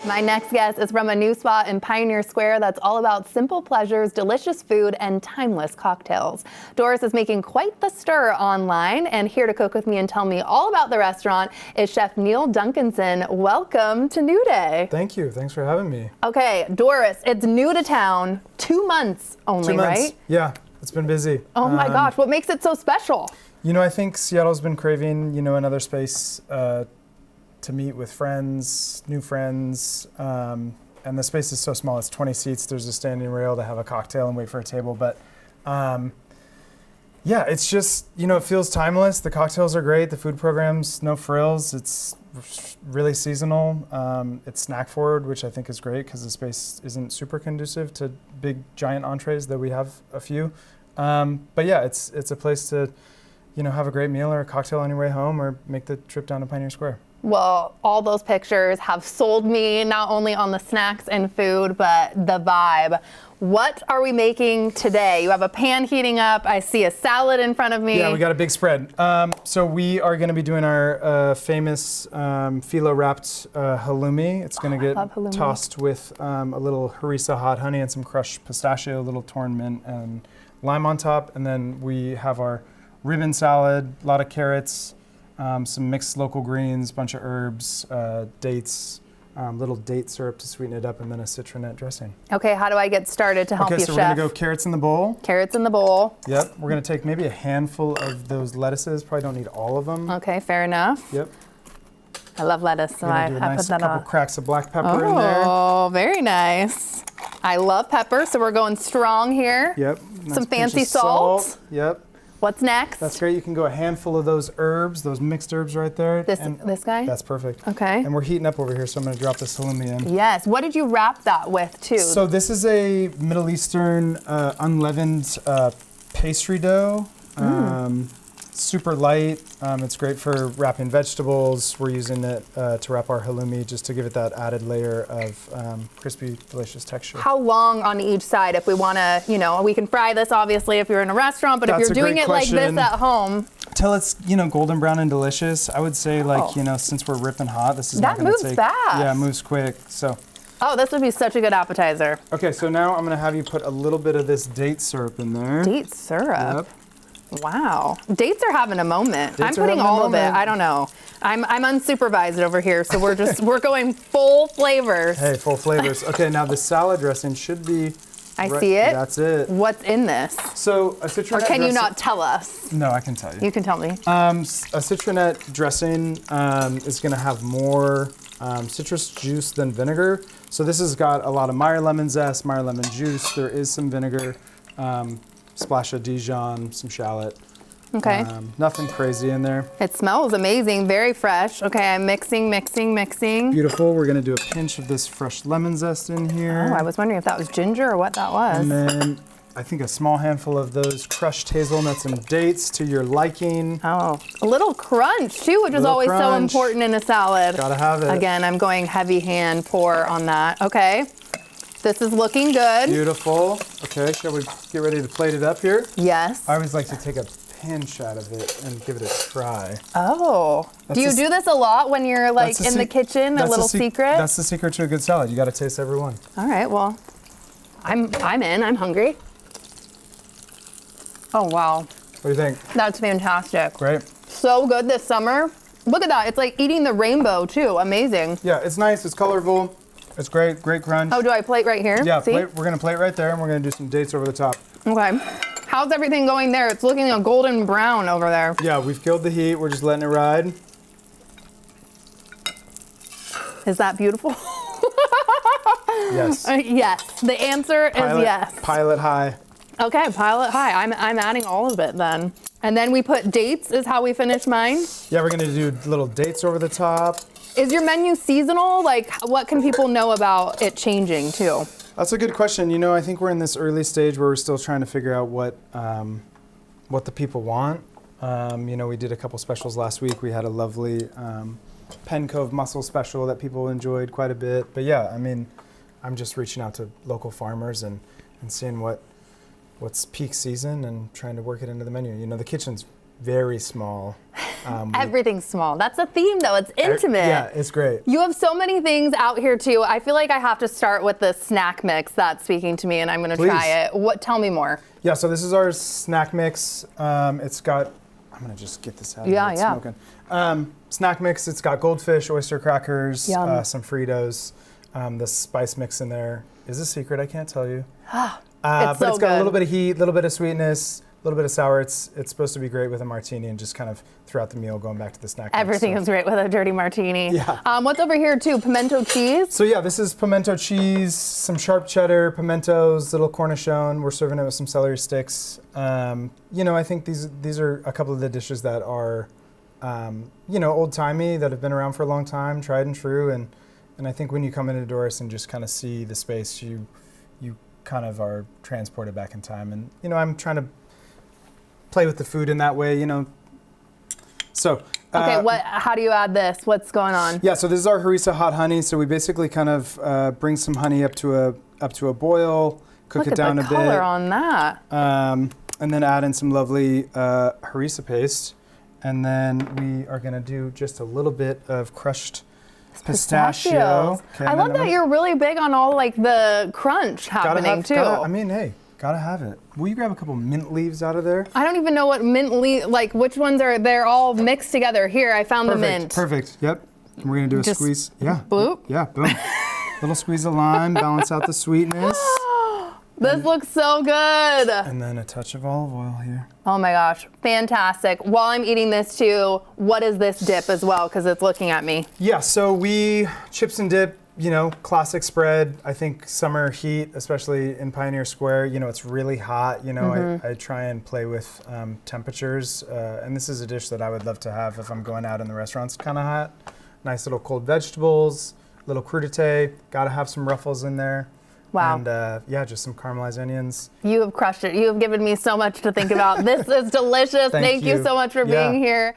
My next guest is from a new spot in Pioneer Square that's all about simple pleasures, delicious food, and timeless cocktails. Doris is making quite the stir online, and here to cook with me and tell me all about the restaurant is Chef Neil Duncanson. Welcome to New Day. Thank you. Thanks for having me. Okay, Doris, it's new to town, 2 months only, 2 months. Right? Yeah, it's been busy. Oh my gosh, what makes it so special? You know, I think Seattle's been craving, another space to meet with friends, new friends, and the space is so small. It's 20 seats. There's a standing rail to have a cocktail and wait for a table. But yeah, it's just, it feels timeless. The cocktails are great. The food program's no frills. It's really seasonal. It's snack forward, which I think is great because the space isn't super conducive to big, giant entrees, though we have a few. But yeah, it's a place to, have a great meal or a cocktail on your way home or make the trip down to Pioneer Square. Well, all those pictures have sold me not only on the snacks and food, but the vibe. What are we making today? You have a pan heating up. I see a salad in front of me. Yeah, we got a big spread. So we are going to be doing our famous phyllo wrapped halloumi. It's going to get tossed with a little harissa hot honey and some crushed pistachio, a little torn mint and lime on top. And then we have our ribbon salad, a lot of carrots, some mixed local greens, bunch of herbs, dates, little date syrup to sweeten it up, and then a citronette dressing. Okay, how do I get started to help you, Okay, Chef? so we're gonna go carrots in the bowl. Carrots in the bowl. Yep, we're gonna take maybe a handful of those lettuces. Probably don't need all of them. Okay, fair enough. Yep. I love lettuce, so I do a put nice that couple on. cracks of black pepper in there. Oh, very nice. I love pepper, so we're going strong here. Yep. Nice Some pinch fancy of salt. salt. Yep. What's next? That's great. You can go a handful of those herbs, those mixed herbs right there. This guy? That's perfect. Okay. And we're heating up over here, so I'm going to drop this halloumi in. Yes. What did you wrap that with, too? So this is a Middle Eastern unleavened pastry dough. Super light. It's great for wrapping vegetables. We're using it to wrap our halloumi just to give it that added layer of crispy, delicious texture. How long on each side if we want to, we can fry this obviously if you're in a restaurant, but if you're doing it like this at home. Till it's, golden brown and delicious. I would say since we're ripping hot, this is not going to take. That moves fast. Yeah, it moves quick. So. Oh, this would be such a good appetizer. Okay, so now I'm going to have you put a little bit of this date syrup in there. Date syrup? Yep. Wow. Dates are having a moment. Dates I'm putting all of it. moment. I don't know. I'm unsupervised over here, so we're going full flavors. Hey, full flavors. Okay, now the salad dressing should be. I see it. That's it. What's in this? So a citronette Or can dressing. you not tell us? No, I can tell you. You can tell me. A citronette dressing is going to have more citrus juice than vinegar. So this has got a lot of Meyer lemon zest, Meyer lemon juice. There is some vinegar. Splash of Dijon, some shallot. Okay. Nothing crazy in there. It smells amazing, very fresh. Okay, I'm mixing. Beautiful. We're gonna do a pinch of this fresh lemon zest in here. Oh, I was wondering if that was ginger or what that was. And then I think a small handful of those crushed hazelnuts and dates to your liking. Oh, a little crunch too, which is always so important in a salad. Gotta have it. Again, I'm going heavy hand pour on that. Okay. This is looking good. Beautiful. Okay, shall we get ready to plate it up here? Yes. I always like to take a pinch out of it and give it a try. Oh. Do you do this a lot when you're like in the kitchen? A little secret? That's the secret to a good salad. You got to taste every one. All right. Well, I'm in. I'm hungry. Oh wow. What do you think? That's fantastic. Great. So good this summer. Look at that. It's like eating the rainbow too. Amazing. Yeah, it's nice. It's colorful. It's great. Great crunch. Oh, do I plate right here? Yeah, See? we're going to plate right there, and we're going to do some dates over the top. Okay. How's everything going there? It's looking a golden brown over there. Yeah, we've killed the heat. We're just letting it ride. Is that beautiful? Yes. Yes. The answer is yes. Pilot high. Okay, pilot high. I'm adding all of it then. And then we put dates is how we finish mine. Yeah, we're going to do little dates over the top. Is your menu seasonal? Like, what can people know about it changing too? That's a good question. I think we're in this early stage where we're still trying to figure out what the people want. We did a couple specials last week. We had a lovely Penn Cove mussel special that people enjoyed quite a bit. But yeah, I'm just reaching out to local farmers and seeing what's peak season and trying to work it into the menu. The kitchen's very small. Everything's small. That's a theme, though. It's intimate. Yeah, it's great. You have so many things out here, too. I feel like I have to start with the snack mix that's speaking to me, and I'm going to try it. Tell me more. Yeah, so this is our snack mix. It's got, I'm going to just get this out of here. It's smoking. Snack mix, it's got goldfish, oyster crackers, some Fritos. The spice mix in there is a secret, I can't tell you. But it's got a little bit of heat, a little bit of sweetness, a little bit of sour. It's supposed to be great with a martini and just kind of throughout the meal going back to the snack mix. Everything is great with a dirty martini. Yeah. What's over here too? Pimento cheese? So yeah, this is pimento cheese, some sharp cheddar, pimentos, little cornichon. We're serving it with some celery sticks. You know, I think these are a couple of the dishes that are, you know, old-timey, that have been around for a long time, tried and true. And I think when you come into Doris and just kind of see the space, you kind of are transported back in time. And, you know, I'm trying to play with the food in that way, you know. So. Okay, how do you add this? What's going on? Yeah, so this is our harissa hot honey. So we basically kind of bring some honey up to a boil, cook it down a bit. Look at the color on that. And then add in some lovely harissa paste. And then we are gonna do just a little bit of crushed pistachio. Okay, I love that you're really big on all like the crunch happening too. I mean, hey, gotta have it. Will you grab a couple mint leaves out of there? I don't even know what mint leaf, like which ones are, they're all mixed together. Here, I found the mint. Perfect, yep. And we're gonna do a squeeze. Yeah. Bloop. Yeah, boom. Little squeeze of lime, balance out the sweetness. This looks so good. And then a touch of olive oil here. Oh my gosh, fantastic. While I'm eating this too, what is this dip as well? Because it's looking at me. Yeah, so we chips and dip, you know, classic spread. I think summer heat, especially in Pioneer Square, you know, it's really hot. You know, I try and play with temperatures. And this is a dish that I would love to have if I'm going out in the restaurants kind of hot. Nice little cold vegetables, little crudité. Gotta have some ruffles in there. Wow. And yeah, just some caramelized onions. You have crushed it. You have given me so much to think about. This is delicious. Thank you so much for being here.